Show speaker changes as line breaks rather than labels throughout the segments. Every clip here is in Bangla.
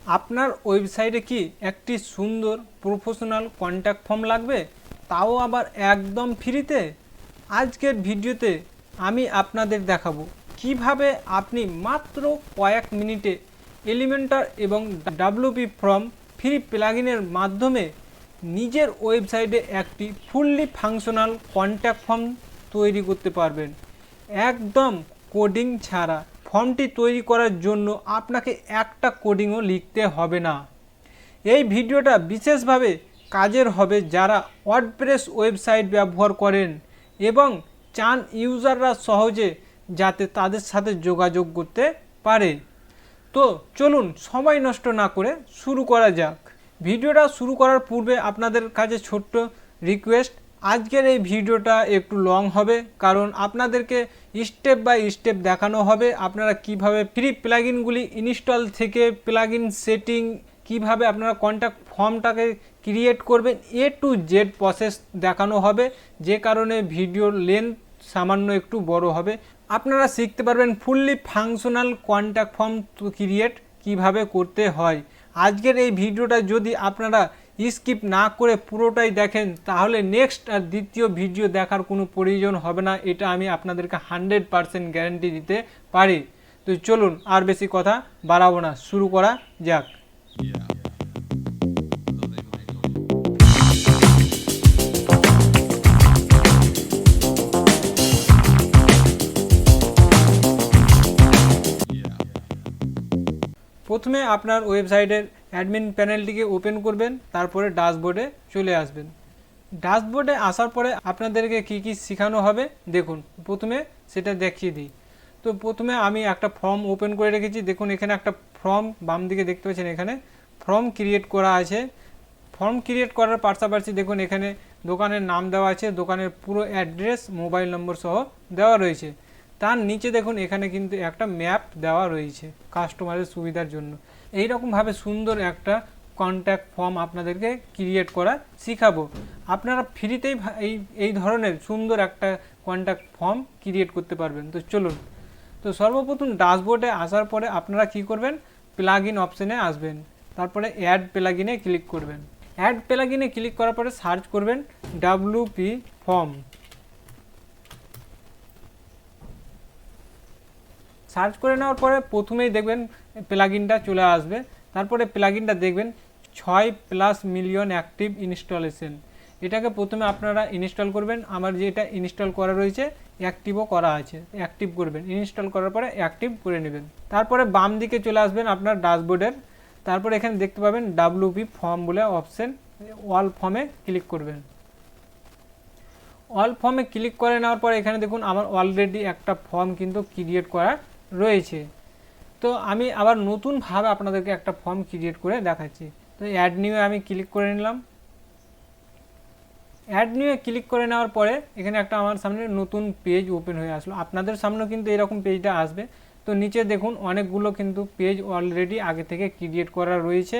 আপনার ওয়েবসাইটে কি একটি সুন্দর প্রফেশনাল কন্ট্যাক্ট ফর্ম লাগবে, তাও আবার একদম ফ্রিতে? আজকের ভিডিওতে আমি আপনাদের দেখাবো কিভাবে আপনি মাত্র কয়েক মিনিটে এলিমেন্টর এবং ডাব্লিউপি ফর্ম ফ্রি প্লাগইনের মাধ্যমে নিজের ওয়েবসাইটে একটি ফুললি ফাংশনাল কন্ট্যাক্ট ফর্ম তৈরি করতে পারবেন, একদম কোডিং ছাড়া। ফর্মটি তৈরি করার জন্য আপনাকে একটা কোডিংও লিখতে হবে না। এই ভিডিওটা বিশেষভাবে কাজের হবে যারা ওয়ার্ডপ্রেস ওয়েবসাইট ব্যবহার করেন এবং চান ইউজাররা সহজে যাতে তাদের সাথে যোগাযোগ করতে পারে। তো চলুন সময় নষ্ট না করে শুরু করা যাক। ভিডিওটা শুরু করার পূর্বে আপনাদের কাছে ছোট্ট রিকোয়েস্ট, আজকের এই ভিডিওটা একটু লং হবে, কারণ আপনাদেরকে স্টেপ বাই স্টেপ দেখানো হবে আপনারা কিভাবে ফ্রি প্লাগইনগুলি ইনস্টল থেকে প্লাগইন সেটিং, কিভাবে আপনারা কন্ট্যাক্ট ফর্মটাকে ক্রিয়েট করবেন, এ টু জেড প্রসেস দেখানো হবে, যে কারণে ভিডিওর লেন্থ সামান্য একটু বড় হবে। আপনারা শিখতে পারবেন fully functional contact form create কিভাবে করতে হয়। আজকের এই ভিডিওটা যদি আপনারা স্কিপ না করে পুরোটাই দেখেন, তাহলে নেক্সট আর দ্বিতীয় ভিডিও দেখার কোনো প্রয়োজন হবে না, এটা আমি আপনাদেরকে 100% গ্যারান্টি দিতে পারি। তো চলুন আর বেশি কথা বাড়াবো না, শুরু করা যাক। প্রথমে আপনার ওয়েবসাইটের অ্যাডমিন প্যানেলটিকে ওপেন করবেন, তারপরে ড্যাশবোর্ডে চলে আসবেন। ড্যাশবোর্ডে আসার পরে আপনাদেরকে কি কি শেখানো হবে দেখুন, প্রথমে সেটা দেখিয়ে দিই। তো প্রথমে আমি একটা ফর্ম ওপেন করে রেখেছি, দেখুন এখানে একটা ফর্ম বাম দিকে দেখতে পাচ্ছেন, এখানে ফর্ম ক্রিয়েট করা আছে। ফর্ম ক্রিয়েট করার পাশাপাশি দেখুন এখানে দোকানের নাম দেওয়া আছে, দোকানের পুরো অ্যাড্রেস, মোবাইল নম্বর সহ দেওয়া রয়েছে। তার নিচে দেখুন এখানে কিন্তু একটা ম্যাপ দেওয়া রয়েছে কাস্টমারের সুবিধার জন্য। এই রকমভাবে সুন্দর একটা কন্ট্যাক্ট ফর্ম আপনাদেরকে ক্রিয়েট করা শিখাবো। আপনারা ফ্রিতেই এই ধরনের সুন্দর একটা কন্ট্যাক্ট ফর্ম ক্রিয়েট করতে পারবেন। তো চলুন, তো সর্বপ্রথম ড্যাশবোর্ডে আসার পরে আপনারা কি করবেন, প্লাগইন অপশানে আসবেন, তারপরে অ্যাড প্লাগইনে ক্লিক করবেন। অ্যাড প্লাগইনে ক্লিক করার পরে সার্চ করবেন ডাব্লিউপি ফর্ম। সার্চ করে নেওয়ার পরে প্রথমেই দেখবেন প্লাগইনটা চলে আসবে, তারপরে প্লাগইনটা দেখবেন 6+ মিলিয়ন অ্যাক্টিভ ইনস্টলেশন। এটাকে প্রথমে আপনারা ইনস্টল করবেন। আমার যেটা ইনস্টল করা রয়েছে অ্যাক্টিভও করা আছে, অ্যাক্টিভ করবেন। ইনস্টল করার পরে অ্যাক্টিভ করে নেবেন। তারপরে বাম দিকে চলে আসবেন আপনার ড্যাশবোর্ডের, তারপরে এখানে দেখতে পাবেন ডাব্লিউপি ফর্ম বলে অপশন, অল ফর্মে ক্লিক করবেন। অল ফর্মে ক্লিক করে নেওয়ার পর এখানে দেখুন আমার অলরেডি একটা ফর্ম কিন্তু ক্রিয়েট করা রয়েছে। তো আমি আবার নতুনভাবে আপনাদেরকে একটা ফর্ম ক্রিয়েট করে দেখাচ্ছি। তো অ্যাড নিউয়ে আমি ক্লিক করে নিলাম। অ্যাড নিউয়ে ক্লিক করে নেওয়ার পরে এখানে একটা আমার সামনে নতুন পেজ ওপেন হয়ে আসলো। আপনাদের সামনেও কিন্তু এরকম পেজটা আসবে। তো নিচে দেখুন অনেকগুলো কিন্তু পেজ অলরেডি আগে থেকে ক্রিয়েট করা রয়েছে।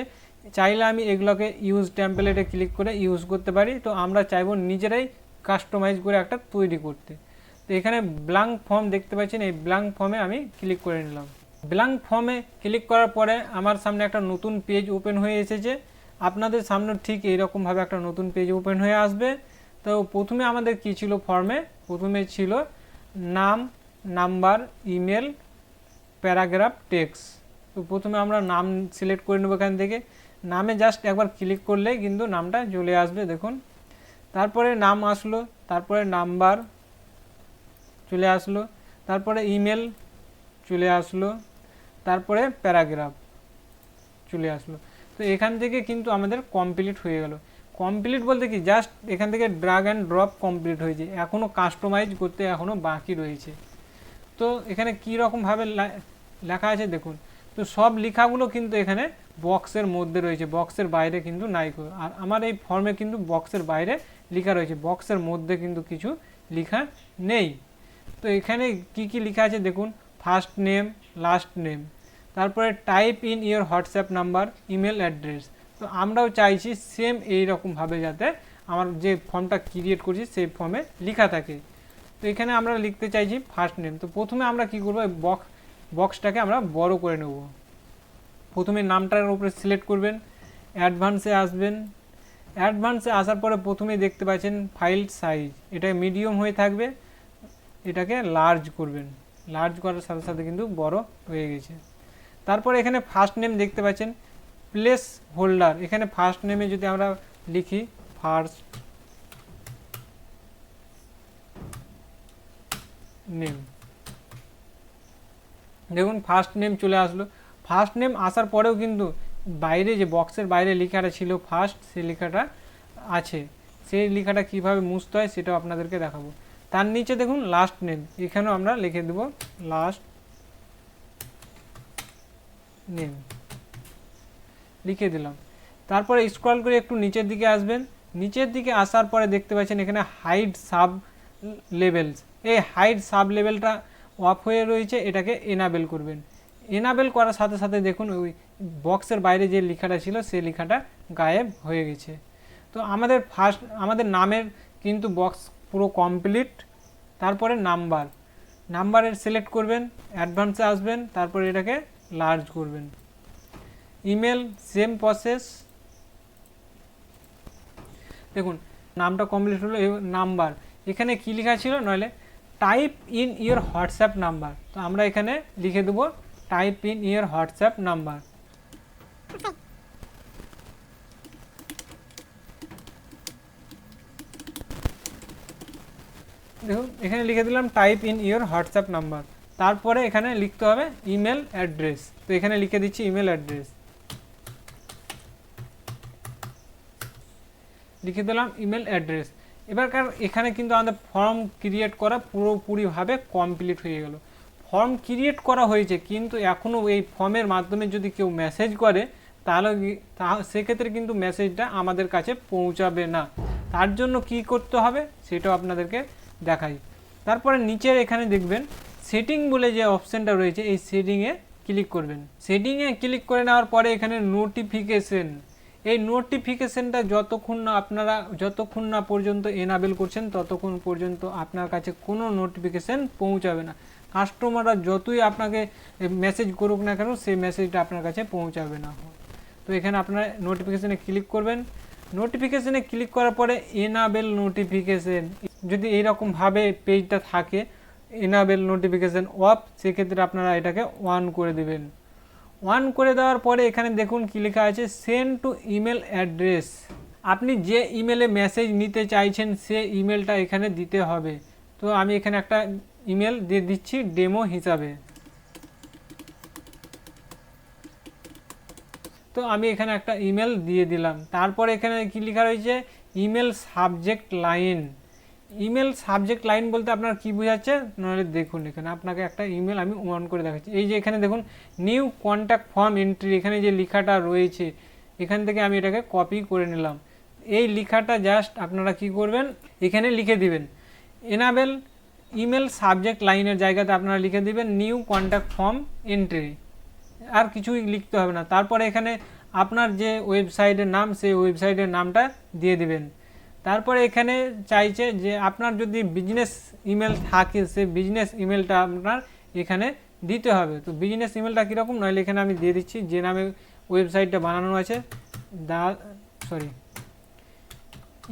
চাইলে আমি এগুলোকে ইউজ টেমপ্লেটে ক্লিক করে ইউজ করতে পারি। তো আমরা চাইবো নিজেরাই কাস্টমাইজ করে একটা তৈরি করতে। তো এখানে ব্ল্যাঙ্ক ফর্ম দেখতে পাচ্ছেন, এই ব্ল্যাঙ্ক ফর্মে আমি ক্লিক করে নিলাম। ব্ল্যাঙ্ক ফর্মে ক্লিক করার পরে আমার সামনে একটা নতুন পেজ ওপেন হয়ে এসেছে। আপনাদের সামনে ঠিক এইরকমভাবে একটা নতুন পেজ ওপেন হয়ে আসবে। তো প্রথমে আমাদের কি ছিল ফর্মে, প্রথমে ছিল নাম, নাম্বার, ইমেল, প্যারাগ্রাফ, টেক্সট। তো প্রথমে আমরা নাম সিলেক্ট করে নেব। এখান থেকে নামে জাস্ট একবার ক্লিক করলেই কিন্তু নামটা চলে আসবে দেখুন। তারপরে নাম আসলো, তারপরে নাম্বার চলে আসলো, তারপরে ইমেল চলে আসলো, তারপরে প্যারাগ্রাফ চলে আসলো। তো এখান থেকে কিন্তু আমাদের কমপ্লিট হয়ে গেল। কমপ্লিট বলতে কি, জাস্ট এখান থেকে ড্রাগ অ্যান্ড ড্রপ কমপ্লিট হয়েছে, এখনও কাস্টমাইজ করতে এখনও বাকি রয়েছে। তো এখানে কী রকমভাবে লেখা আছে দেখুন। তো সব লেখাগুলো কিন্তু এখানে বক্সের মধ্যে রয়েছে, বক্সের বাইরে কিন্তু নাই। আর আমার এই ফর্মে কিন্তু বক্সের বাইরে লেখা রয়েছে, বক্সের মধ্যে কিন্তু কিছু লেখা নেই। তো এখানে কি কি লেখা আছে দেখুন, ফার্স্ট নেম, লাস্ট নেম, তারপরে type in your WhatsApp number, email address. তো আমরাও চাইছি সেম এই রকমভাবে যাতে আমার যে ফর্মটা ক্রিয়েট করছি সেই ফর্মে লেখা থাকে। তো এখানে আমরা লিখতে চাইছি ফার্স্ট নেম। তো প্রথমে আমরা কি করব, বক্সটাকে আমরা বড় করে নেব। প্রথমে নামটার উপরে সিলেক্ট করবেন, অ্যাডভান্সে আসবেন। অ্যাডভান্সে আসার পরে প্রথমেই দেখতে পাচ্ছেন ফাইল সাইজ, এটা মিডিয়াম হয়ে থাকবে, এটাকে লার্জ করবেন। লার্জ করার সাথে সাথে কিন্তু বড় হয়ে গেছে। তারপরে এখানে ফার্স্ট নেম দেখতে পাচ্ছেন, প্লেস হোল্ডার, এখানে ফার্স্ট নেমে যদি আমরা লিখি ফার্স্ট নেম, দেখুন ফার্স্ট নেম চলে আসলো। ফার্স্ট নেম আসার পরেও কিন্তু বাইরে যে বক্সের বাইরে লেখাটা ছিল ফার্স্ট, সেই লেখাটা আছে, সেই লেখাটা কিভাবে মুছতে হয় সেটাও আপনাদেরকে দেখাবো। তার নিচে দেখুন লাস্ট নেম, এখানেও আমরা লিখে দেব লাস্ট নেম, লিখে দিলাম। তারপরে স্ক্রল করে একটু নিচের দিকে আসবেন, নিচের দিকে আসার পরে দেখতে পাচ্ছেন এখানে হাইড সাব লেভেলস, এই হাইড সাব লেভেলটা অফ হয়ে রয়েছে, এটাকে এনাবেল করবেন। এনাবেল করার সাথে সাথে দেখুন ওই বক্সের বাইরে যে লেখাটা ছিল সেই লেখাটা গায়েব হয়ে গেছে। তো আমাদের নামের কিন্তু বক্স পুরো কমপ্লিট। তারপরে নাম্বারের সিলেক্ট করবেন, অ্যাডভান্সে আসবেন, তারপরে এটাকে লার্জ করবেন। ইমেল সেম প্রসেস, দেখুন নামটা কমপ্লিট হলো। নাম্বার এখানে কী লেখা ছিল, নইলে type in your WhatsApp number, তো আমরা এখানে লিখে দেবো type in your WhatsApp number. দেখুন এখানে লিখে দিলাম type in your WhatsApp number. তারপরে এখানে লিখতে হবে ইমেল অ্যাড্রেস, তো এখানে লিখে দিচ্ছি ইমেল অ্যাড্রেস, লিখে দিলাম ইমেল অ্যাড্রেস। এবারকার এখানে কিন্তু আমাদের ফর্ম ক্রিয়েট করা পুরোপুরিভাবে কমপ্লিট হয়ে গেল। ফর্ম ক্রিয়েট করা হয়েছে, কিন্তু এখনও এই ফর্মের মাধ্যমে যদি কেউ মেসেজ করে তাহলে সেক্ষেত্রে কিন্তু মেসেজটা আমাদের কাছে পৌঁছাবে না। তার জন্য কি করতে হবে সেটাও আপনাদেরকে দেখাই। তারপরে নিচের এখানে দেখবেন সেটিং বলে যে অপশানটা রয়েছে, এই সেটিংয়ে ক্লিক করবেন। সেটিংয়ে ক্লিক করে নেওয়ার পরে এখানে নোটিফিকেশন, এই নোটিফিকেশনটা যতক্ষণ না পর্যন্ত এনাবেল করছেন ততক্ষণ পর্যন্ত আপনার কাছে কোনো নোটিফিকেশন পৌঁছাবে না। কাস্টমাররা যতই আপনাকে মেসেজ করুক না কেন সেই মেসেজটা আপনার কাছে পৌঁছাবে না। তো এখানে আপনারা নোটিফিকেশনে ক্লিক করবেন। নোটিফিকেশনে ক্লিক করার পরে এনাবেল নোটিফিকেশন, যদি এইরকমভাবে পেজটা থাকে এনাবেল নোটিফিকেশন অফ, সেক্ষেত্রে আপনারা এটাকে অন করে দেবেন। অন করে দেওয়ার পরে এখানে দেখুন কি লেখা আছে, সেন্ড টু ইমেল অ্যাড্রেস, আপনি যে ইমেলে মেসেজ নিতে চাইছেন সে ইমেলটা এখানে দিতে হবে। তো আমি এখানে একটা ইমেল দিয়ে দিচ্ছি ডেমো হিসাবে। তো আমি এখানে একটা ইমেল দিয়ে দিলাম। তারপরে এখানে কি লেখা রয়েছে, email subject line. Email subject line বলতে আপনার কি বোঝাচ্ছে, নাহলে দেখুন এখানে আপনাকে একটা ইমেল আমি অন করে দেখাচ্ছি। এই যে এখানে দেখুন নিউ কন্ট্যাক্ট ফর্ম এন্ট্রি, এখানে যে লেখাটা রয়েছে এখান থেকে আমি এটাকে কপি করে নিলাম। এই লেখাটা জাস্ট আপনারা কি করবেন, এখানে লিখে দিবেন। এনাবেল ইমেল সাবজেক্ট লাইনের জায়গাতে আপনারা লিখে দিবেন নিউ কন্ট্যাক্ট ফর্ম এন্ট্রি, আর কিছুই লিখতে হবে না। তারপরে এখানে আপনার যে ওয়েবসাইটের নাম সেই ওয়েবসাইটের নামটা দিয়ে দিবেন। তারপরে এখানে চাইছে যে আপনার যদি বিজনেস ইমেল থাকে সেই বিজনেস ইমেলটা আপনার এখানে দিতে হবে। তো বিজনেস ইমেলটা কীরকম, নইলে এখানে আমি দিয়ে দিচ্ছি যে নামে ওয়েবসাইটটা বানানো আছে,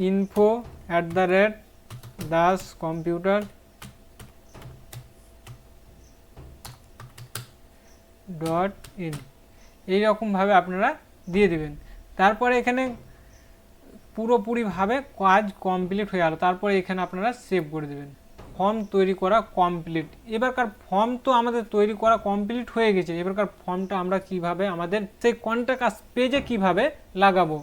info@dascomputer.in, এইরকমভাবে আপনারা দিয়ে দিবেন। তারপরে এখানে পুরোপুরিভাবে কাজ কমপ্লিট হয়ে গেল। তারপরে এখানে আপনারা সেভ করে দেবেন। ফর্ম তৈরি করা কমপ্লিট। এবারকার ফর্ম তো আমাদের তৈরি করা কমপ্লিট হয়ে গেছে, এবারকার ফর্মটা আমরা কিভাবে আমাদের সেই কন্ট্যাক্ট আস পেজে কিভাবে লাগাবো।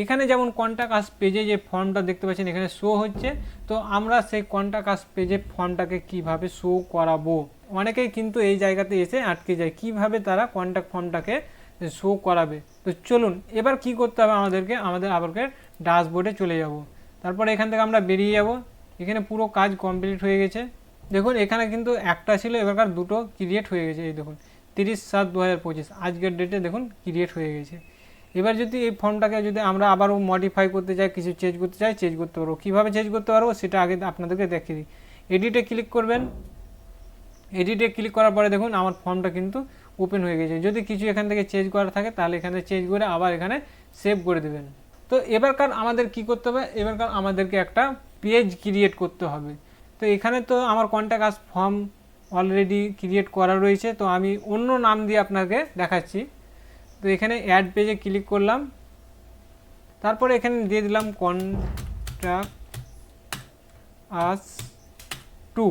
এখানে যেমন কন্ট্যাক্ট আস পেজে যে ফর্মটা দেখতে পাচ্ছেন এখানে শো হচ্ছে, তো আমরা সেই কন্ট্যাক্ট আস পেজে ফর্মটাকে কিভাবে শো করাবো। অনেকেই কিন্তু এই জায়গাতে এসে আটকে যায়, কিভাবে তারা কন্ট্যাক্ট ফর্মটাকে শো করাবে। তো চলুন এবার কি করতে হবে, আমাদের আবার ড্যাশবোর্ডে চলে যাব। তারপরে এখান থেকে আমরা বেরিয়ে যাব। এখানে পুরো কাজ কমপ্লিট হয়ে গেছে। দেখুন এখানে কিন্তু একটা ছিল, এবারকার দুটো ক্রিয়েট হয়ে গেছে। এই দেখুন 30/7/2025 আজকের ডেটে দেখুন ক্রিয়েট হয়ে গেছে। এবার যদি এই ফর্মটাকে যদি আমরা আবারও মডিফাই করতে চাই, কিছু চেঞ্জ করতে চাই, চেঞ্জ করতে পারবো। কীভাবে চেঞ্জ করতে পারবো সেটা আগে আপনাদেরকে দেখিয়ে দিই। এডিটে ক্লিক করবেন। এডিটে ক্লিক করার পরে দেখুন আমার ফর্মটা কিন্তু ওপেন হয়ে গেছে। যদি কিছু এখান থেকে চেঞ্জ করা থাকে তাহলে এখানে চেঞ্জ করে আবার এখানে সেভ করে দেবেন। তো এবারকার আমাদের কি করতে হবে, এবারকার আমাদেরকে একটা পেজ ক্রিয়েট করতে হবে। তো এখানে তো আমার contact us form already create করা রয়েছে, তো আমি অন্য নাম দিয়ে আপনাকে দেখাচ্ছি। তো এখানে অ্যাড পেজে ক্লিক করলাম, তারপরে এখানে দিয়ে দিলাম কন্ট্যাক্ট আস 2।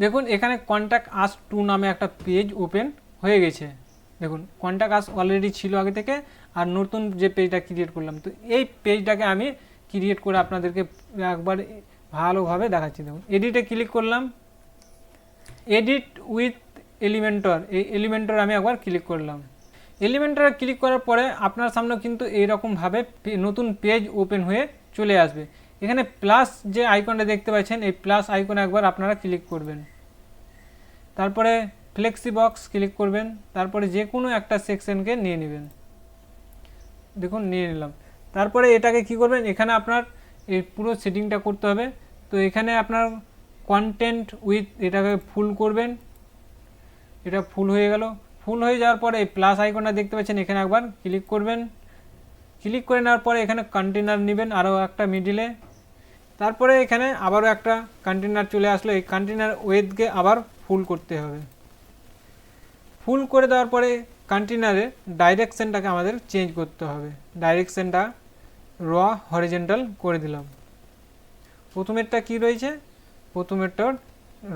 দেখুন এখানে কন্ট্যাক্ট আস 2 নামে একটা পেজ ওপেন হয়ে গেছে। দেখুন কন্ট্যাক্ট আস অলরেডি ছিল আগে থেকে, আর নতুন যে পেজটা ক্রিয়েট করলাম, তো এই পেজটাকে আমি ক্রিয়েট করে আপনাদেরকে একবার ভালোভাবে দেখাচ্ছি। দেখুন এডিটে ক্লিক করলাম, এডিট উইথ এলিমেন্টর, এই এলিমেন্টর আমি একবার ক্লিক করলাম। এলিমেন্টরে ক্লিক করার পরে আপনার সামনে কিন্তু এইরকমভাবে নতুন পেজ ওপেন হয়ে চলে আসবে। এখানে প্লাস যে আইকনটা দেখতে পাচ্ছেন, এই প্লাস আইকনে একবার আপনারা ক্লিক করবেন, তারপরে ফ্লেক্সি বক্স ক্লিক করবেন, তারপরে যে কোনো একটা সেকশনকে নিয়ে নেবেন। দেখুন নিয়ে নিলাম। তারপরে এটাকে কি করবেন, এখানে আপনার এই পুরো সেটিংটা করতে হবে। তো এখানে আপনার কন্টেন্ট উইথ এটাকে ফুল করবেন, এটা ফুল হয়ে গেল। ফুল হয়ে যাওয়ার পরে এই প্লাস আইকনটা দেখতে পাচ্ছেন, এখানে একবার ক্লিক করবেন। ক্লিক করে নেওয়ার পরে এখানে কন্টেনার নেবেন আরও একটা মিডিলে, তারপরে এখানে আবারও একটা কন্টেনার চলে আসলো। এই কন্টেনার ওয়েথকে আবার ফুল করতে হবে। ফুল করে দেওয়ার পরে কন্টেনারের ডাইরেকশনটাকে আমাদের চেঞ্জ করতে হবে। ডাইরেকশনটা র হরিজেন্টাল করে দিলাম। প্রথমেরটা কি রয়েছে, প্রথমেরটা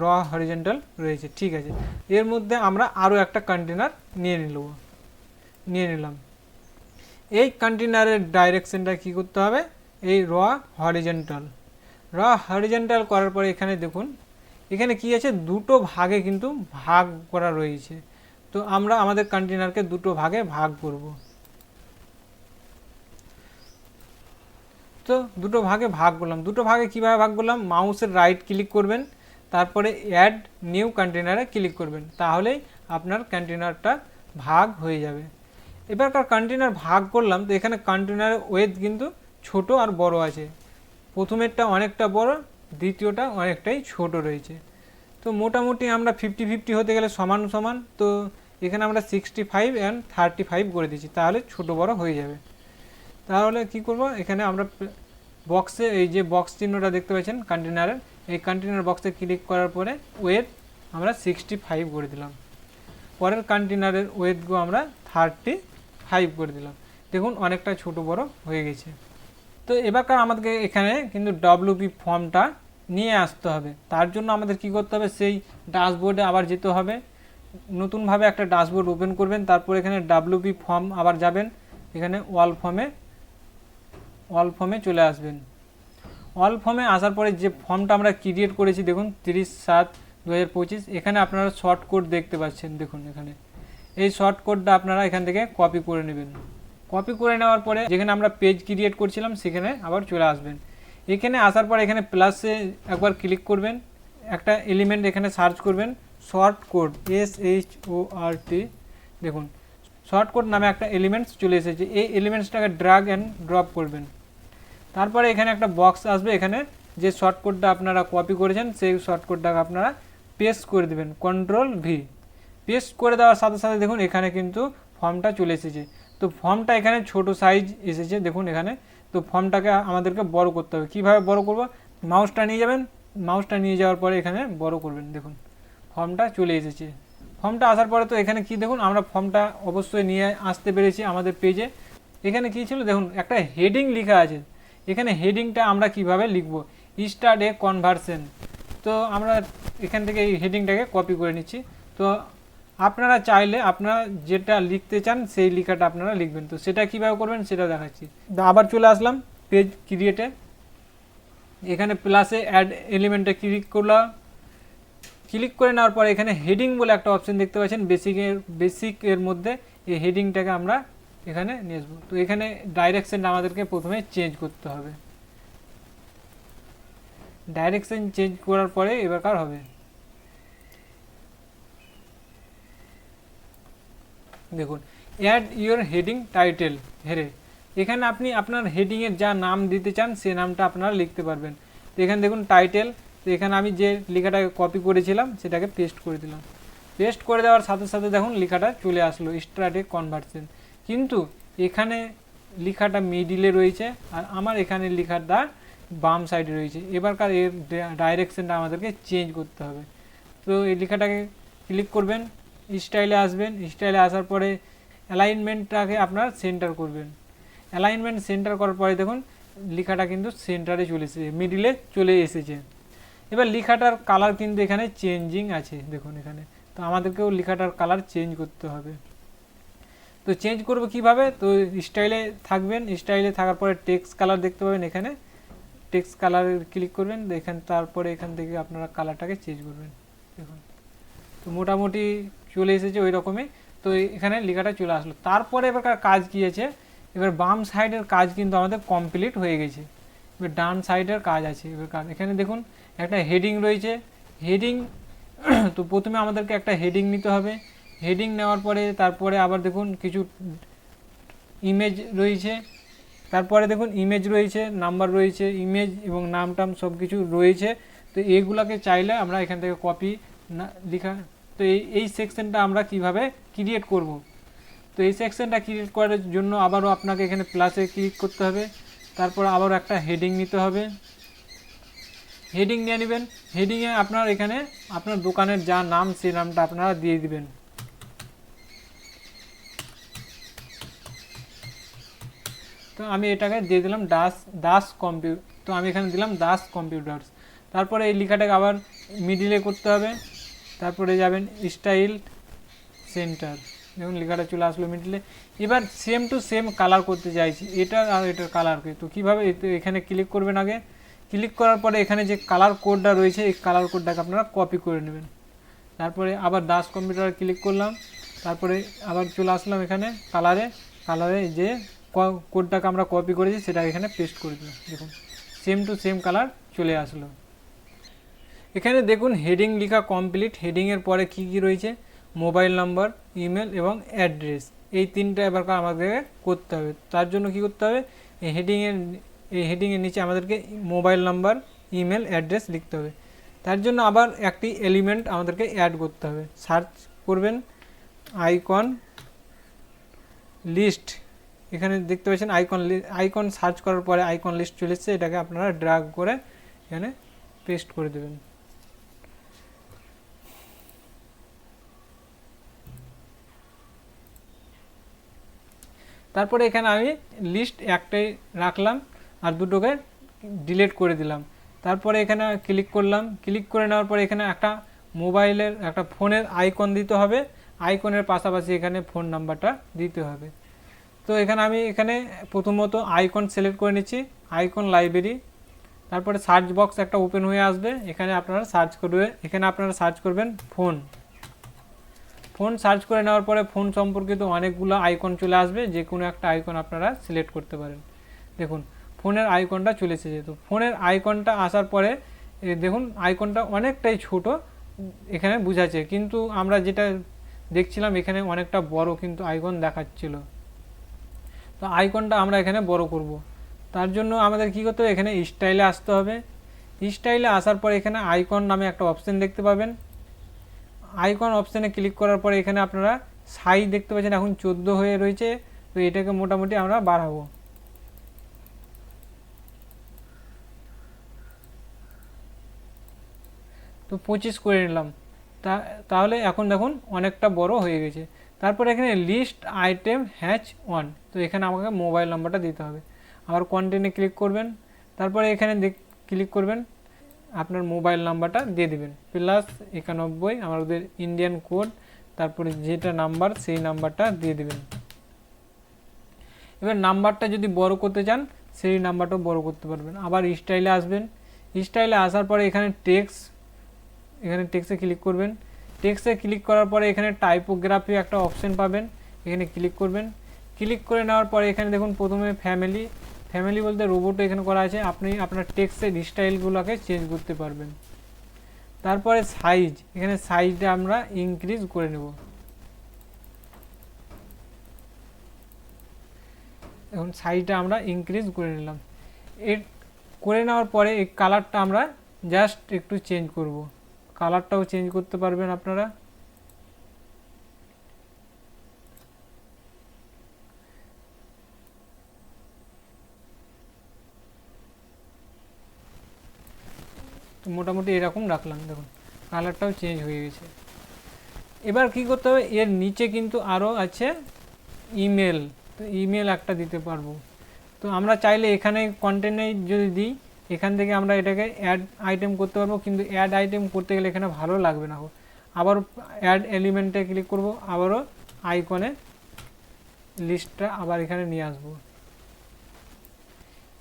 র হরিজেন্টাল রয়েছে, ঠিক আছে। এর মধ্যে আমরা আরও একটা কন্টেনার নিয়ে নিলাম। এই কন্টেনারের ডাইরেকশনটা কি করতে হবে, এই র হরিজেন্টাল করার পরে এখানে দেখুন এখানে কি আছে, দুটো ভাগে কিন্তু ভাগ করা রয়েছে। তো আমরা আমাদের কন্টেনারকে দুটো ভাগে ভাগ করব। তো দুটো ভাগে ভাগ করলাম। দুটো ভাগে কিভাবে ভাগ করলাম, মাউসের রাইট ক্লিক করবেন, তারপরে অ্যাড নিউ কন্টেনারে ক্লিক করবেন, তাহলেই আপনার কন্টেনারটা ভাগ হয়ে যাবে। এবারকার কন্টেনার ভাগ করলাম, তো এখানে কন্টেনারের ওয়েথ কিন্তু ছোট আর বড় আছে। প্রথমেরটা অনেকটা বড়, দ্বিতীয়টা অনেকটাই ছোট রয়েছে। তো মোটামুটি আমরা 50-50 হতে গেলে সমান সমান, তো এখানে আমরা 65 অ্যান্ড 35 করে দিচ্ছি, তাহলে ছোট বড় হয়ে যাবে। তাহলে কি করব, এখানে আমরা বক্সে এই যে বক্স চিহ্নটা দেখতে পাচ্ছেন কন্টেনারের, এই কন্টেনার বক্সে ক্লিক করার পরে ওয়েথ আমরা 65 করে দিলাম। পরের কন্টেনারের ওয়েথগুলো আমরা 35 করে দিলাম। দেখুন অনেকটা ছোট বড় হয়ে গেছে। তো এবারকার আমাদেরকে এখানে কিন্তু ডব্লিউপি ফর্মটা নিয়ে আসতে হবে। তার জন্য আমাদের কি করতে হবে, সেই ড্যাশবোর্ডে আবার যেতে হবে। নতুনভাবে একটা ড্যাশবোর্ড ওপেন করবেন, তারপর এখানে ডব্লিউপি ফর্ম আবার যাবেন, এখানে অল ফর্মে চলে আসবেন। অল ফর্মে আসার পরে যে ফর্মটা আমরা ক্রিয়েট করেছি, দেখুন 30/7/2025, এখানে আপনারা শর্ট কোড দেখতে পাচ্ছেন। দেখুন এখানে এই শর্ট কোডটা আপনারা এখান থেকে কপি করে নেবেন। কপি করে নেওয়ার পরে যেখানে আমরা পেজ ক্রিয়েট করছিলাম সেখানে আবার চলে আসবেন। এখানে আসার পর এখানে প্লাসে একবার ক্লিক করবেন, একটা এলিমেন্ট এখানে সার্চ করবেন, শর্ট কোড SHORT। দেখুন শর্ট কোড নামে একটা এলিমেন্টস চলে এসেছে, এই এলিমেন্টসটাকে ড্র্যাগ অ্যান্ড ড্রপ করবেন। তারপরে এখানে একটা বক্স আসবে, এখানে যে শর্ট কোডটা আপনারা কপি করেছেন সেই শর্ট কোডটাকে আপনারা পেস্ট করে দেবেন, Ctrl+V। পেস্ট করে দেওয়ার সাথে সাথে দেখুন এখানে কিন্তু ফর্মটা চলে এসেছে। তো ফর্মটা এখানে ছোট সাইজ এসেছে, দেখুন এখানে। তো ফর্মটাকে আমাদেরকে বড় করতে হবে। কিভাবে বড় করব, মাউসটা নিয়ে যাবেন, মাউসটা নিয়ে যাওয়ার পরে এখানে বড় করবেন। দেখুন ফর্মটা চলে এসেছে। ফর্মটা আসার পরে তো এখানে কি দেখুন, আমরা ফর্মটা অবশ্যই নিয়ে আসতে পেরেছি আমাদের পেজে। এখানে কি ছিল দেখুন, একটা হেডিং লেখা আছে। এখানে হেডিংটা আমরা কিভাবে লিখব, স্টার্ট এ কনভারসেশন। তো আমরা এখান থেকে এই হেডিংটাকে কপি করে নিচ্ছি। তো আপনারা চাইলে আপনারা যেটা লিখতে চান সেই লেখাটা আপনারা লিখবেন। তো সেটা কিভাবে করবেন সেটা দেখাচ্ছি। আবার চলে আসলাম পেজ ক্রিয়েটে, এখানে প্লাসে অ্যাড এলিমেন্টে ক্লিক করলাম। ক্লিক করে নেওয়ার পরে এখানে হেডিং বলে একটা অপশন দেখতে পাচ্ছেন, বেসিকের মধ্যে এই হেডিংটাকে আমরা এখানে নিয়ে আসবো। তো এখানে ডাইরেকশনটা আমাদেরকে প্রথমে চেঞ্জ করতে হবে। ডাইরেকশন চেঞ্জ করার পরে এবারকার হবে। দেখুন অ্যাড ইউর হেডিং টাইটেল হেরে, এখানে আপনি আপনার হেডিংয়ের যা নাম দিতে চান সে নামটা আপনারা লিখতে পারবেন। তো এখানে দেখুন টাইটেল, তো এখানে আমি যে লেখাটাকে কপি করেছিলাম সেটাকে পেস্ট করে দিলাম। পেস্ট করে দেওয়ার সাথে সাথে দেখুন লেখাটা চলে আসলো স্ট্যাটিক কনভার্সন, কিন্তু এখানে লেখাটা মিডিলে রয়েছে আর আমার এখানে লেখাটা বাম সাইডে রয়েছে। এবারকার এর ডাইরেকশনটা আমাদেরকে চেঞ্জ করতে হবে। তো এই লেখাটাকে ক্লিক করবেন, স্টাইলে আসবেন, স্টাইলে আসার পরে অ্যালাইনমেন্টটাকে আপনার সেন্টার করবেন। অ্যালাইনমেন্ট সেন্টার করার পরে দেখুন লেখাটা কিন্তু সেন্টারে চলে এসেছে, মিডিলে চলে এসেছে। এবার লেখাটার কালার কিন্তু এখানে চেঞ্জিং আছে দেখুন এখানে, তো আমাদেরকেও লেখাটার কালার চেঞ্জ করতে হবে। তো চেঞ্জ করব কিভাবে, তো স্টাইলে থাকবেন, স্টাইলে থাকার পরে টেক্সট কালার দেখতে পাবেন, এখানে টেক্সট কালারে ক্লিক করবেন, দেখেন তারপরে এখান থেকে আপনারা কালারটাকে চেঞ্জ করবেন। দেখুন তো মোটামুটি চলে এসেছে ওই রকমই। তো এখানে লেখাটা চলে আসলো। তারপরে এবার কাজ কী আছে, এবার বাম সাইডের কাজ কিন্তু আমাদের কমপ্লিট হয়ে গেছে। এবার ডান সাইডের কাজ আছে। এবার কাজ এখানে দেখুন একটা হেডিং রয়েছে, হেডিং তো প্রথমে আমাদেরকে একটা হেডিং নিতে হবে। হেডিং নেওয়ার পরে তারপরে আবার দেখুন কিছু ইমেজ রয়েছে, তারপরে দেখুন ইমেজ রয়েছে, নাম্বার রয়েছে, ইমেজ এবং নাম টাম সব কিছু রয়েছে। তো এইগুলাকে চাইলে আমরা এখান থেকে কপি না লেখা। তো এই সেকশনটা আমরা কিভাবে ক্রিয়েট করব, তো এই সেকশনটা ক্রিয়েট করার জন্য আবারও আপনাকে এখানে প্লাসে ক্লিক করতে হবে, তারপর আবারও একটা হেডিং নিতে হবে। হেডিং নিয়ে নেবেন, হেডিংয়ে আপনার এখানে আপনার দোকানের যা নাম সেই নামটা আপনারা দিয়ে দিবেন। তো আমি এটাকে দিয়ে দিলাম দাস কম্পিউটার, তো আমি এখানে দিলাম দাস কম্পিউটার্স। তারপরে এই লেখাটাকে আবার মিডিলে করতে হবে, তারপরে যাবেন স্টাইল সেন্টার, দেখুন লেখাটা চলে আসলো মিডিলে। এবার সেম টু সেম কালার করতে চাইছি এটা আর এটার কালারকে, তো কীভাবে, এখানে ক্লিক করবেন। আগে ক্লিক করার পরে এখানে যে কালার কোডটা রয়েছে এই কালার কোডটাকে আপনারা কপি করে নেবেন। তারপরে আবার দাস কম্পিউটার ক্লিক করলাম, তারপরে আবার চলে আসলাম এখানে কালারে যে কোডটাকে আমরা কপি করেছি সেটা এখানে পেস্ট করে দিলাম। দেখুন সেম টু সেম কালার চলে আসলো। এখানে দেখুন হেডিং লেখা কমপ্লিট। হেডিংয়ের পরে কি কি রয়েছে, মোবাইল নাম্বার, ইমেল এবং অ্যাড্রেস, এই তিনটা এবার আমাদেরকে করতে হবে। তার জন্য কি করতে হবে, এই হেডিংয়ের নিচে আমাদেরকে মোবাইল নাম্বার, ইমেল, অ্যাড্রেস লিখতে হবে। তার জন্য আবার একটি এলিমেন্ট আমাদেরকে অ্যাড করতে হবে। সার্চ করবেন আইকন লিস্ট, এখানে দেখতে পাচ্ছেন আইকন সার্চ করার পরে আইকন লিস্ট চলে এসেছে, এটাকে আপনারা ড্র্যাগ করে এখানে পেস্ট করে দেবেন। তারপরে এখানে আমি লিস্ট একটাই রাখলাম আর দুটোকে ডিলিট করে দিলাম। তারপরে এখানে ক্লিক করলাম, ক্লিক করে নেওয়ার পরে এখানে একটা মোবাইলের একটা ফোনের আইকন দিতে হবে, আইকনের পাশাপাশি এখানে ফোন নাম্বারটা দিতে হবে। তো আমি এখানে প্রথমত আইকন সিলেক্ট করে নিচ্ছি, আইকন লাইব্রেরি। তারপরে সার্চ বক্স একটা ওপেন হয়ে আসবে, এখানে আপনারা সার্চ করবেন ফোন সার্চ করে নেওয়ার পরে ফোন সম্পর্কিত অনেকগুলো আইকন চলে আসবে, যে কোনো একটা আইকন আপনারা সিলেক্ট করতে পারেন। দেখুন ফোনের আইকনটা চলে এসেছে। তো ফোনের আইকনটা আসার পরে দেখুন আইকনটা অনেকটাই ছোট এখানে বোঝাচ্ছে, কিন্তু আমরা যেটা দেখছিলাম এখানে অনেকটা বড় কিন্তু আইকন দেখাচ্ছিল। তো আইকনটা আমরা এখানে বড় করব, তার জন্য আমাদের কি করতে হবে, এখানে স্টাইলে আসতে হবে। স্টাইলে আসার পরে এখানে আইকন নামে একটা অপশন দেখতে পাবেন। আইকন অপশানে ক্লিক করার পরে এখানে আপনারা সাইজ দেখতে পাচ্ছেন এখন 14 হয়ে রয়েছে। তো এটাকে মোটামুটি আমরা বাড়াবো। তো 25 করে নিলাম, তাহলে এখন দেখুন অনেকটা বড় হয়ে গেছে। তারপরে এখানে লিস্ট আইটেম হ্যাচ ওয়ান, তো এখানে আমাকে মোবাইল নাম্বারটা দিতে হবে। আবার কন্টিনিউ ক্লিক করবেন, তারপরে এখানে ক্লিক করবেন, আপনার মোবাইল নাম্বারটা দিয়ে দেবেন +91 আমাদের ইন্ডিয়ান কোড, তারপরে যেটা নাম্বার সেই নাম্বারটা দিয়ে দেবেন। এবার নাম্বারটা যদি বড় করতে চান সেই নাম্বারটাও বড় করতে পারবেন। আবার স্টাইলে আসবেন, স্টাইলে আসার পরে এখানে টেক্সটে ক্লিক করবেন। টেক্সটে ক্লিক করার পরে এখানে টাইপোগ্রাফি একটা অপশন পাবেন, এখানে ক্লিক করবেন। ক্লিক করে নেওয়ার পরে এখানে দেখুন প্রথমে ফ্যামিলি বলতে রোবট এখানে করা আছে, আপনি আপনার টেক্সটের স্টাইলগুলোকে চেঞ্জ করতে পারবেন। তারপরে সাইজ, এখানে সাইজটা আমরা ইনক্রিজ করে নেব। এখন সাইজটা আমরা ইনক্রিজ করে নিলাম। এর করে নেওয়ার পরে এই কালারটা আমরা জাস্ট একটু চেঞ্জ করব, কালারটাও চেঞ্জ করতে পারবেন আপনারা। তো মোটামুটি এরকম রাখলাম, দেখুন কালারটাও চেঞ্জ হয়ে গেছে। এবার কি করতে হবে, এর নিচে কিন্তু আরও আছে ইমেল, তো ইমেল একটা দিতে পারবো। তো আমরা চাইলে এখানে কন্টেন্টে যদি দিই, এখান থেকে আমরা এটাকে অ্যাড আইটেম করতে পারবো, কিন্তু অ্যাড আইটেম করতে গেলে এখানে ভালো লাগবে না। আবার অ্যাড এলিমেন্টে ক্লিক করব, আবারও আইকনে লিস্টটা আবার এখানে নিয়ে আসবো।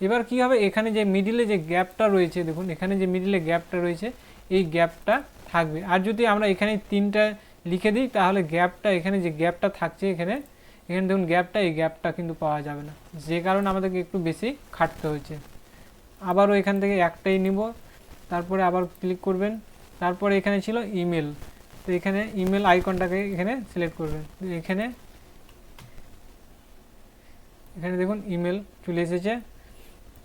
এবার কি হবে, এখানে যে মিডিলে যে গ্যাপটা রয়েছে, দেখুন এখানে যে মিডিলে গ্যাপটা রয়েছে, এই গ্যাপটা থাকবে। আর যদি আমরা এখানে 3টা লিখে দিই, তাহলে গ্যাপটা এখানে যে গ্যাপটা থাকছে এখানে দেখুন গ্যাপটা, এই গ্যাপটা কিন্তু পাওয়া যাবে না, যে কারণে আমাদেরকে একটু বেশি খাটতে হয়েছে। আবারও এখান থেকে একটাই নিব, তারপরে আবার ক্লিক করবেন, তারপরে এখানে ছিল ইমেল, তো এখানে ইমেল আইকনটাকে এখানে সিলেক্ট করবেন। এখানে দেখুন ইমেল চলে এসেছে,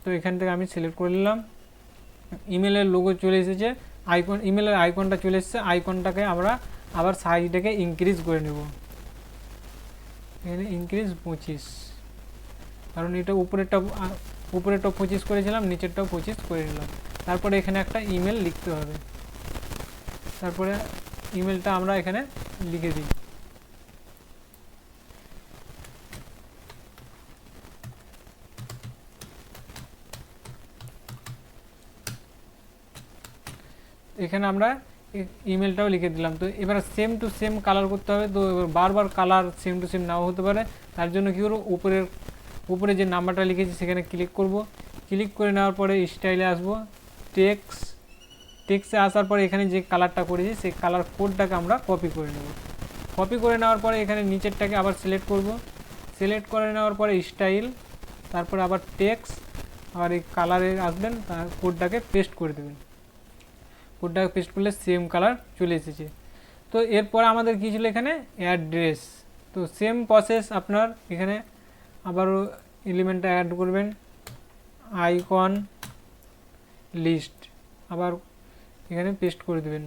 তো এখান থেকে আমি সিলেক্ট করে নিলাম, ইমেলের লোগো চলে এসেছে, আইকন ইমেলের আইকনটা চলে এসেছে। আইকনটাকে আমরা আবার সাইজটাকে ইনক্রিজ করে নেব, এখানে ইনক্রিজ 25, কারণ এটা উপরেরটা 25 করেছিলাম, নিচেরটাও 25 করে নিলাম। তারপরে এখানে একটা ইমেল লিখতে হবে, তারপরে ইমেলটা আমরা এখানে লিখে দিই। এখানে আমরা ইমেলটাও লিখে দিলাম। তো এবার সেম টু সেম কালার করতে হবে, তো এবার বারবার কালার সেম টু সেম নাও হতে পারে, তার জন্য কী করবো, উপরে যে নাম্বারটা লিখেছি সেখানে ক্লিক করব। ক্লিক করে নেওয়ার পরে স্টাইলে আসবো, টেক্সটে আসার পরে এখানে যে কালারটা করেছি সেই কালার কোডটাকে আমরা কপি করে নেব। কপি করে নেওয়ার পরে এখানে নিচেরটাকে আবার সিলেক্ট করব, সিলেক্ট করে নেওয়ার পরে স্টাইল, তারপরে আবার টেক্সট, আবার এই কালারে আসবেন, তার কোডটাকে পেস্ট করে দেবেন। কোডটাকে পেস্ট করলে সেম কালার চলে এসেছে। তো এরপরে আমাদের কী ছিল, এখানে অ্যাড্রেস, তো সেম প্রসেস আপনার এখানে আবারও এলিমেন্টটা অ্যাড করবেন, আইকন লিস্ট আবার এখানে পেস্ট করে দেবেন।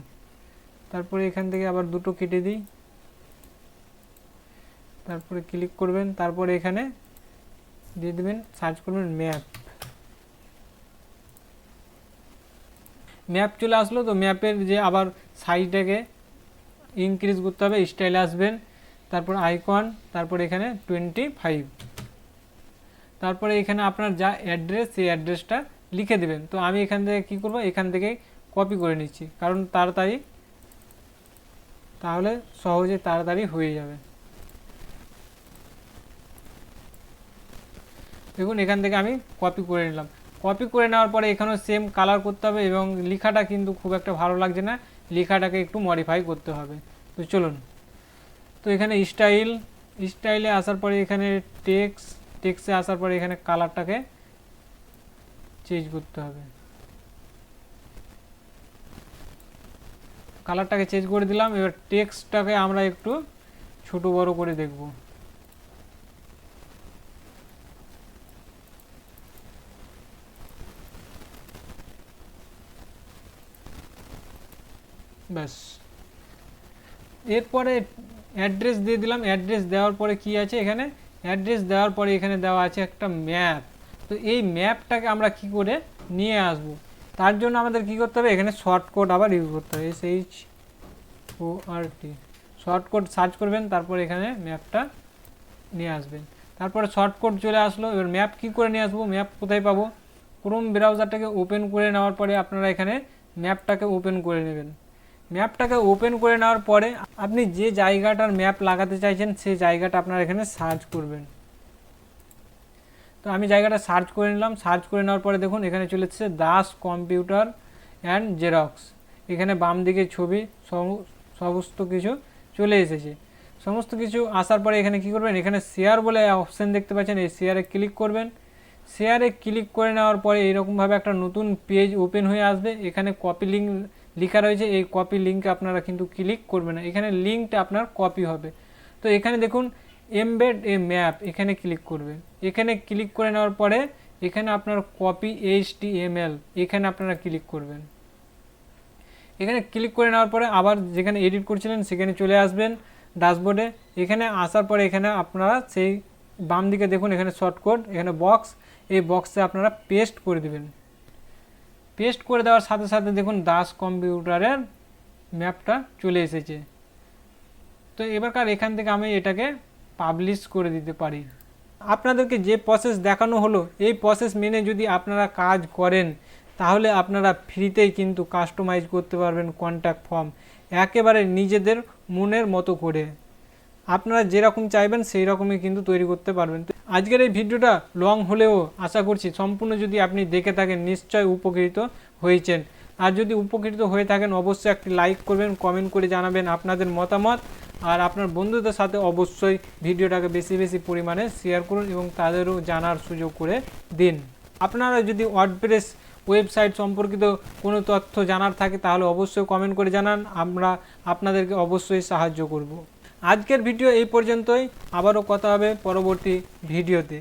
তারপরে এখান থেকে আবার দুটো কেটে দিই, তারপরে ক্লিক করবেন, তারপরে এখানে দিয়ে দেবেন, সার্চ করবেন ম্যাপ চলে আসলো। তো ম্যাপের যে আবার সাইজটাকে ইনক্রিজ করতে হবে, স্টাইলে আসবেন, তারপর আইকন, তারপর এখানে 25, তারপরে এখানে আপনার যা অ্যাড্রেস সেই অ্যাড্রেসটা লিখে দেবেন। তো আমি এখান থেকে কী করবো, এখান থেকে কপি করে নিচ্ছি, কারণ তাহলে সহজে তাড়াতাড়ি হয়ে যাবে। দেখুন এখান থেকে আমি কপি করে নিলাম। কপি করে নেওয়ার পরে এখানেও সেম কালার করতে হবে, এবং লেখাটা কিন্তু খুব একটা ভালো লাগছে না, লেখাটাকে একটু মডিফাই করতে হবে। তো চলুন, তো এখানে স্টাইলে আসার পরে এখানে টেক্সটে আসার পরে এখানে কালারটাকে চেঞ্জ করতে হবে, কালারটাকে চেঞ্জ করে দিলাম। এবার টেক্সটটাকে আমরা একটু ছোট বড় করে দেখব। ব্যাস, এরপরে অ্যাড্রেস দিয়ে দিলাম। অ্যাড্রেস দেওয়ার পরে কি আছে, এখানে অ্যাড্রেস দেওয়ার পরে এখানে দেওয়া আছে একটা ম্যাপ। তো এই ম্যাপটাকে আমরা কি করে নিয়ে আসব, তার জন্য আমাদের কি করতে হবে, এখানে শর্টকাট আবার ইউজ করতে হবে, SHORT শর্টকাট সার্চ করবেন, তারপর এখানে ম্যাপটা নিয়ে আসবেন। তারপরে শর্টকাট চলে আসলো। এবার ম্যাপ কি করে নিয়ে আসবো, ম্যাপ কোথায় পাবো, ক্রোম ব্রাউজারটাকে ওপেন করে নেওয়ার পরে আপনারা এখানে ম্যাপটাকে ওপেন করে নেবেন। ম্যাপটাকে ওপেন করে নেওয়ার পরে আপনি যে জায়গাটার ম্যাপ লাগাতে চাইছেন সেই জায়গাটা আপনারা এখানে সার্চ করবেন। তো আমি জায়গাটা সার্চ করে নিলাম। সার্চ করে নেওয়ার পরে দেখুন এখানে চলে এসেছে দাস কম্পিউটার অ্যান্ড জেরক্স, এখানে বাম দিকে ছবি সমস্ত কিছু চলে এসেছে। সমস্ত কিছু আসার পরে এখানে কি করবেন, এখানে শেয়ার বলে অপশান দেখতে পাচ্ছেন, এই শেয়ারে ক্লিক করবেন। শেয়ারে ক্লিক করে নেওয়ার পরে এইরকমভাবে একটা নতুন পেজ ওপেন হয়ে আসবে। এখানে কপি লিঙ্ক লেখা রয়েছে, এই কপি লিঙ্কে আপনারা কিন্তু ক্লিক করবেন না, এখানে লিঙ্কটা আপনার কপি হবে। তো এখানে দেখুন এমবেড এ ম্যাপ, এখানে ক্লিক করবেন। এখানে ক্লিক করে নেওয়ার পরে এখানে আপনার কপি HTML, এখানে আপনারা ক্লিক করবেন। এখানে ক্লিক করে নেওয়ার পরে আবার যেখানে এডিট করছিলেন সেখানে চলে আসবেন ড্যাশবোর্ডে। এখানে আসার পরে এখানে আপনারা সেই বাম দিকে দেখুন এখানে শর্টকাট, এখানে বক্স, এই বক্সে আপনারা পেস্ট করে দেবেন। পেস্ট করে দেওয়ার সাথে সাথে দেখুন দাস কম্পিউটারের ম্যাপটা চলে এসেছে। তো এবারকার এখান থেকে আমি এটাকে পাবলিশ করে দিতে পারি। আপনাদেরকে যে প্রসেস দেখানো হলো এই প্রসেস মেনে যদি আপনারা কাজ করেন তাহলে আপনারা ফ্রিতেই কিন্তু কাস্টমাইজ করতে পারবেন কন্ট্যাক্ট ফর্ম একেবারে নিজেদের মনের মতো করে। আপনারা যেরকম চাইবেন সেই রকমই কিন্তু তৈরি করতে পারবেন। তো আজকের এই ভিডিওটা লং হলেও আশা করছি সম্পূর্ণ যদি আপনি দেখে থাকেন নিশ্চয় উপকৃত হয়েছেন। আর যদি উপকৃত হয়ে থাকেন অবশ্যই একটি লাইক করবেন, কমেন্ট করে জানাবেন আপনাদের মতামত, আর আপনার বন্ধুদের সাথে অবশ্যই ভিডিওটাকে বেশি বেশি পরিমাণে শেয়ার করুন এবং তাদেরও জানার সুযোগ করে দিন। আপনারা যদি ওয়ার্ডপ্রেস ওয়েবসাইট সম্পর্কিত কোনো তথ্য জানার থাকে তাহলে অবশ্যই কমেন্ট করে জানান, আমরা আপনাদেরকে অবশ্যই সাহায্য করব। আজকের ভিডিও এই পর্যন্তই, আবারও কথা হবে পরবর্তী ভিডিওতে।